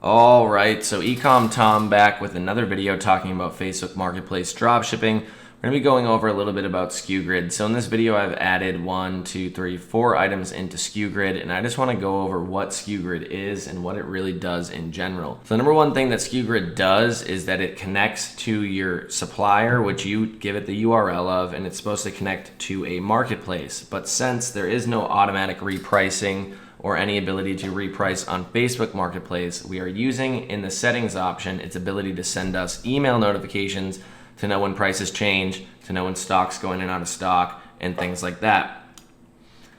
All right, so Ecom Tom back with another video talking about Facebook Marketplace dropshipping. We're going to be going over a little bit about SKU Grid. So in this video, I've added 4 items into SKU Grid, and I just want to go over what SKU Grid is and what it really does in general. So the number one thing that SKU Grid does is that it connects to your supplier, which you give it the URL of, and it's supposed to connect to a marketplace. But since there is no automatic repricing or any ability to reprice on Facebook Marketplace, we are using in the settings option its ability to send us email notifications to know when prices change, to know when stock's going in and out of stock, and things like that.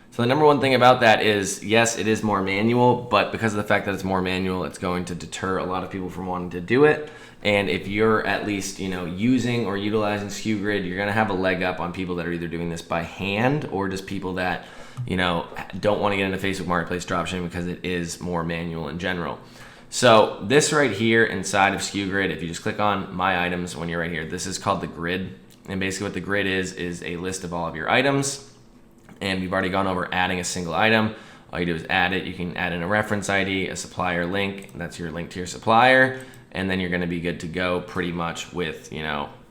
So the number one thing about that is, yes, it is more manual, but because of the fact that it's more manual, it's going to deter a lot of people from wanting to do it. And if you're at least, using or utilizing SKU Grid, you're gonna have a leg up on people that are either doing this by hand or just people that, don't want to get into Facebook Marketplace dropshipping because it is more manual in general. So this right here inside of SKU Grid, if you just click on My Items when you're right here, this is called the grid. And basically what the grid is a list of all of your items. And we've already gone over adding a single item. All you do is add it. You can add in a reference ID, a supplier link. That's your link to your supplier. And then you're going to be good to go pretty much with,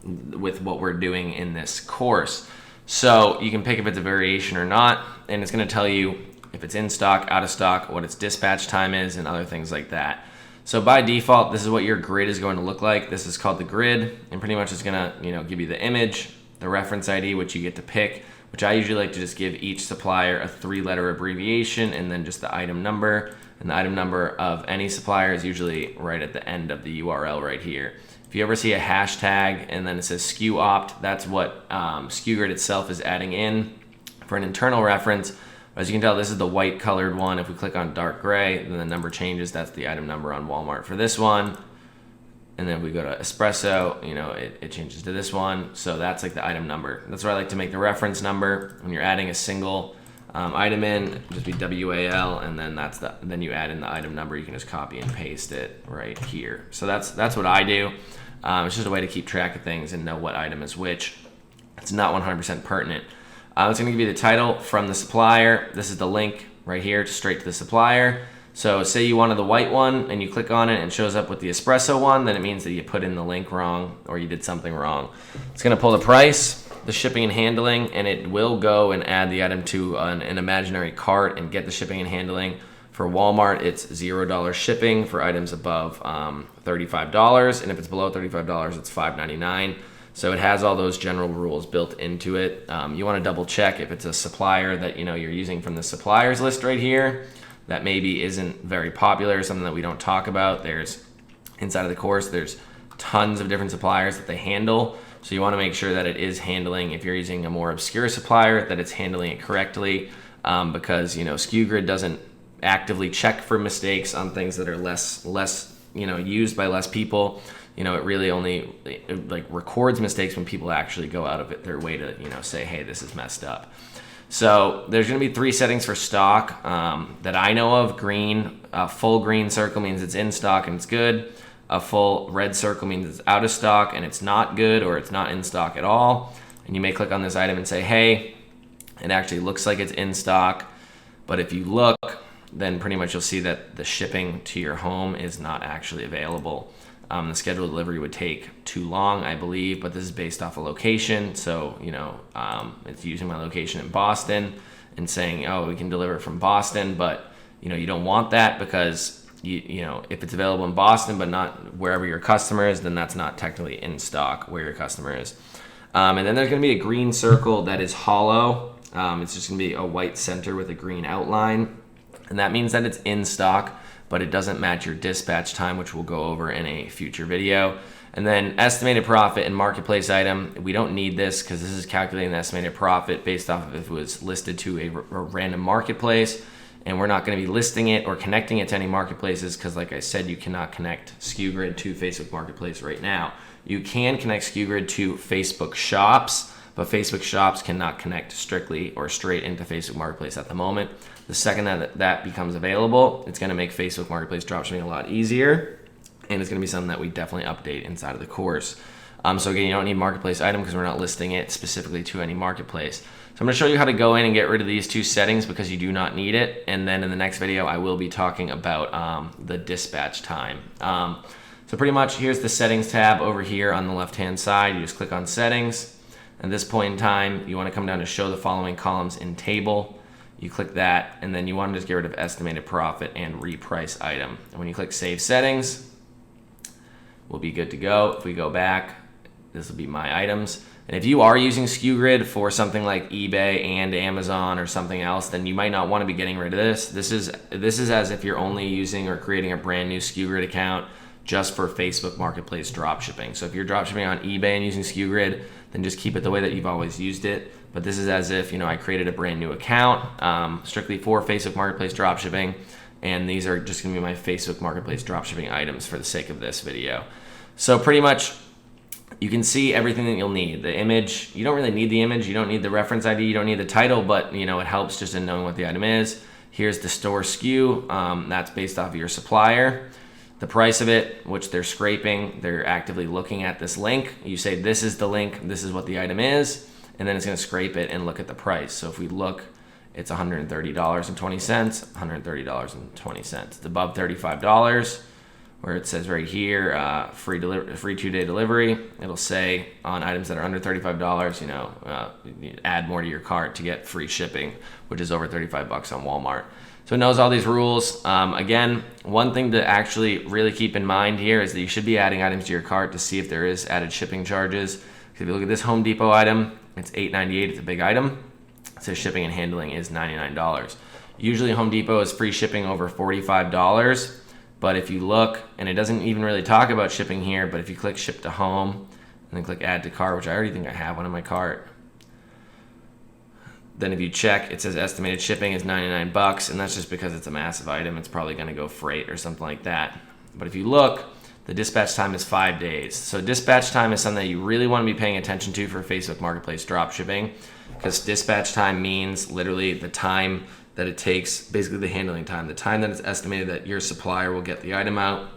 with what we're doing in this course. So you can pick if it's a variation or not, and it's going to tell you if it's in stock, out of stock, what its dispatch time is, and other things like that. So by default, this is what your grid is going to look like. This is called the grid, and pretty much it's going to give you the image, the reference ID, which you get to pick, which I usually like to just give each supplier a 3-letter abbreviation and then just the item number. And the item number of any supplier is usually right at the end of the URL right here. If you ever see a hashtag and then it says SKU opt, that's what SKU Grid itself is adding in for an internal reference. As you can tell, this is the white colored one. If we click on dark gray, then the number changes. That's the item number on Walmart for this one. And then if we go to espresso, it changes to this one. So that's like the item number. That's where I like to make the reference number. When you're adding a single item in, just be WAL, and then then you add in the item number. You can just copy and paste it right here. So that's what I do. It's just a way to keep track of things and know what item is which. It's not 100% pertinent. It's going to give you the title from the supplier. This is the link right here, straight to the supplier. So say you wanted the white one and you click on it and it shows up with the espresso one, then it means that you put in the link wrong or you did something wrong. It's going to pull the price, the shipping and handling, and it will go and add the item to an imaginary cart and get the shipping and handling. For Walmart, it's $0 shipping for items above $35, and if it's below $35, it's $5.99. So it has all those general rules built into it. You want to double check if it's a supplier that you're using from the suppliers list right here that maybe isn't very popular, something that we don't talk about. There's inside of the course, there's tons of different suppliers that they handle. So you want to make sure that it is handling, if you're using a more obscure supplier, that it's handling it correctly, because SKU Grid doesn't actively check for mistakes on things that are less used by less people. It really only records mistakes when people actually go out of their way to say, hey, this is messed up. So there's going to be 3 settings for stock that I know of. Green, a full green circle means it's in stock and it's good. A full red circle means it's out of stock and it's not good, or it's not in stock at all. And you may click on this item and say, hey, it actually looks like it's in stock. But if you look, then pretty much you'll see that the shipping to your home is not actually available. The scheduled delivery would take too long, I believe, but this is based off a location. So, it's using my location in Boston and saying, oh, we can deliver from Boston, but, you don't want that because, if it's available in Boston but not wherever your customer is, then that's not technically in stock where your customer is. And then there's going to be a green circle that is hollow. It's just going to be a white center with a green outline. And that means that it's in stock, but it doesn't match your dispatch time, which we'll go over in a future video. And then estimated profit and marketplace item. We don't need this because this is calculating the estimated profit based off of if it was listed to a random marketplace. And we're not going to be listing it or connecting it to any marketplaces because, like I said, you cannot connect SKU Grid to Facebook Marketplace right now. You can connect SKU Grid to Facebook Shops, but Facebook Shops cannot connect strictly or straight into Facebook Marketplace at the moment. The second that becomes available, it's going to make Facebook Marketplace dropshipping a lot easier, and it's going to be something that we definitely update inside of the course. So again, you don't need marketplace item because we're not listing it specifically to any marketplace. So I'm going to show you how to go in and get rid of these two settings because you do not need it. And then in the next video, I will be talking about the dispatch time. So pretty much here's the settings tab over here on the left-hand side. You just click on settings. At this point in time, you want to come down to show the following columns in table. You click that, and then you want to just get rid of estimated profit and reprice item. And when you click save settings, we'll be good to go. If we go back, this will be my items. And if you are using SKU Grid for something like eBay and Amazon or something else, then you might not want to be getting rid of this. This is as if you're only using or creating a brand new SKU Grid account just for Facebook Marketplace dropshipping. So if you're dropshipping on eBay and using SKU Grid, then just keep it the way that you've always used it. But this is as if, I created a brand new account strictly for Facebook Marketplace dropshipping, and these are just gonna be my Facebook Marketplace dropshipping items for the sake of this video. So pretty much, you can see everything that you'll need. The image, you don't really need the image, you don't need the reference ID, you don't need the title, but it helps just in knowing what the item is. Here's the store SKU, that's based off of your supplier. The price of it, which they're scraping, they're actively looking at this link. You say, this is the link, this is what the item is, and then it's gonna scrape it and look at the price. So if we look, it's $130.20, $130.20. It's above $35, where it says right here, free 2-day delivery. It'll say on items that are under $35, add more to your cart to get free shipping, which is over $35 on Walmart. So it knows all these rules. Again, one thing to actually really keep in mind here is that you should be adding items to your cart to see if there is added shipping charges. If you look at this Home Depot item, it's $8.98, it's a big item. It says shipping and handling is $99. Usually Home Depot is free shipping over $45, but if you look, and it doesn't even really talk about shipping here, but if you click ship to home, and then click add to cart, which I already think I have one in my cart, then if you check, it says estimated shipping is $99, and that's just because it's a massive item. It's probably gonna go freight or something like that. But if you look, the dispatch time is 5 days. So dispatch time is something that you really wanna be paying attention to for Facebook Marketplace dropshipping, because dispatch time means literally the time that it takes, basically the handling time, the time that it's estimated that your supplier will get the item out.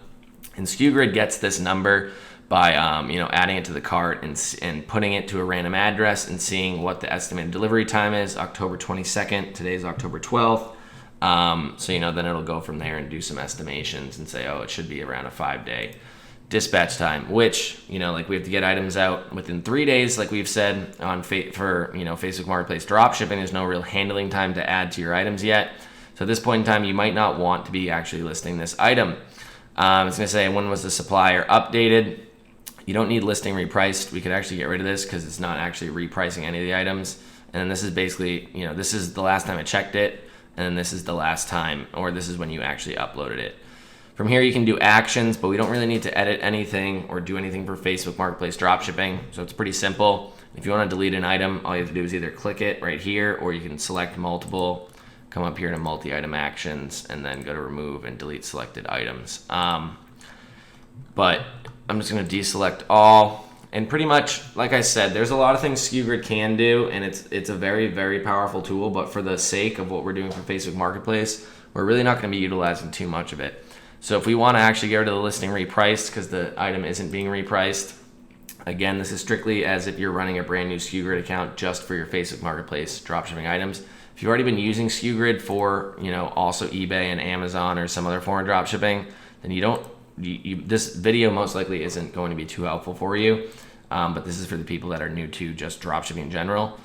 And SKU Grid gets this number by adding it to the cart and putting it to a random address and seeing what the estimated delivery time is, October 22nd, today's October 12th. Then it'll go from there and do some estimations and say, oh, it should be around a 5-day dispatch time, which, like we have to get items out within 3 days, like we've said on Facebook Marketplace dropshipping. There's no real handling time to add to your items yet. So at this point in time, you might not want to be actually listing this item. It's gonna say, when was the supplier updated? You don't need listing repriced. We could actually get rid of this because it's not actually repricing any of the items. And then this is basically, this is the last time I checked it, and then this is the last time, or this is when you actually uploaded it. From here, you can do actions, but we don't really need to edit anything or do anything for Facebook Marketplace dropshipping. So it's pretty simple. If you want to delete an item, all you have to do is either click it right here, or you can select multiple, come up here to multi-item actions, and then go to remove and delete selected items. But I'm just going to deselect all. And pretty much, like I said, there's a lot of things SKU Grid can do, and it's a very, very powerful tool. But for the sake of what we're doing for Facebook Marketplace, we're really not going to be utilizing too much of it. So if we want to actually get rid of the listing repriced because the item isn't being repriced, again, this is strictly as if you're running a brand new SKU Grid account just for your Facebook Marketplace dropshipping items. If you've already been using SKU Grid for, also eBay and Amazon or some other form of dropshipping, then this video most likely isn't going to be too helpful for you. But this is for the people that are new to just dropshipping in general.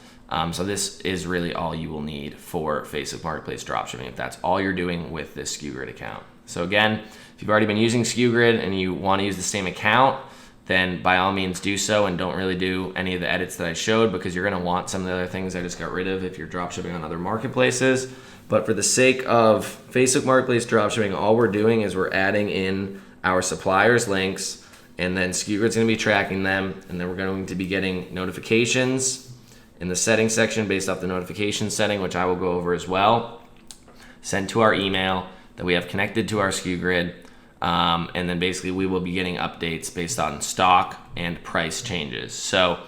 So this is really all you will need for Facebook Marketplace dropshipping if that's all you're doing with this SKU Grid account. So again, if you've already been using SKU Grid and you want to use the same account, then by all means do so, and don't really do any of the edits that I showed, because you're going to want some of the other things I just got rid of if you're dropshipping on other marketplaces. But for the sake of Facebook Marketplace dropshipping, all we're doing is we're adding in our suppliers' links, and then SKU Grid's going to be tracking them, and then we're going to be getting notifications in the settings section based off the notification setting, which I will go over as well, sent to our email that we have connected to our SKU Grid, and then basically we will be getting updates based on stock and price changes. So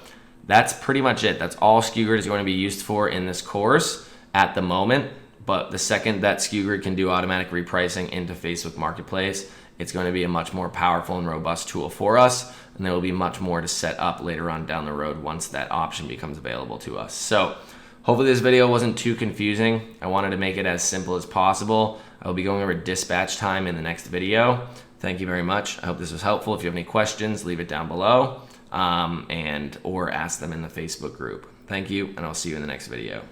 that's pretty much it. That's all SKU Grid is going to be used for in this course at the moment. But the second that SKU Grid can do automatic repricing into Facebook Marketplace, it's going to be a much more powerful and robust tool for us, and there will be much more to set up later on down the road once that option becomes available to us. So hopefully this video wasn't too confusing. I wanted to make it as simple as possible. I will be going over dispatch time in the next video. Thank you very much. I hope this was helpful. If you have any questions, leave it down below or ask them in the Facebook group. Thank you, and I'll see you in the next video.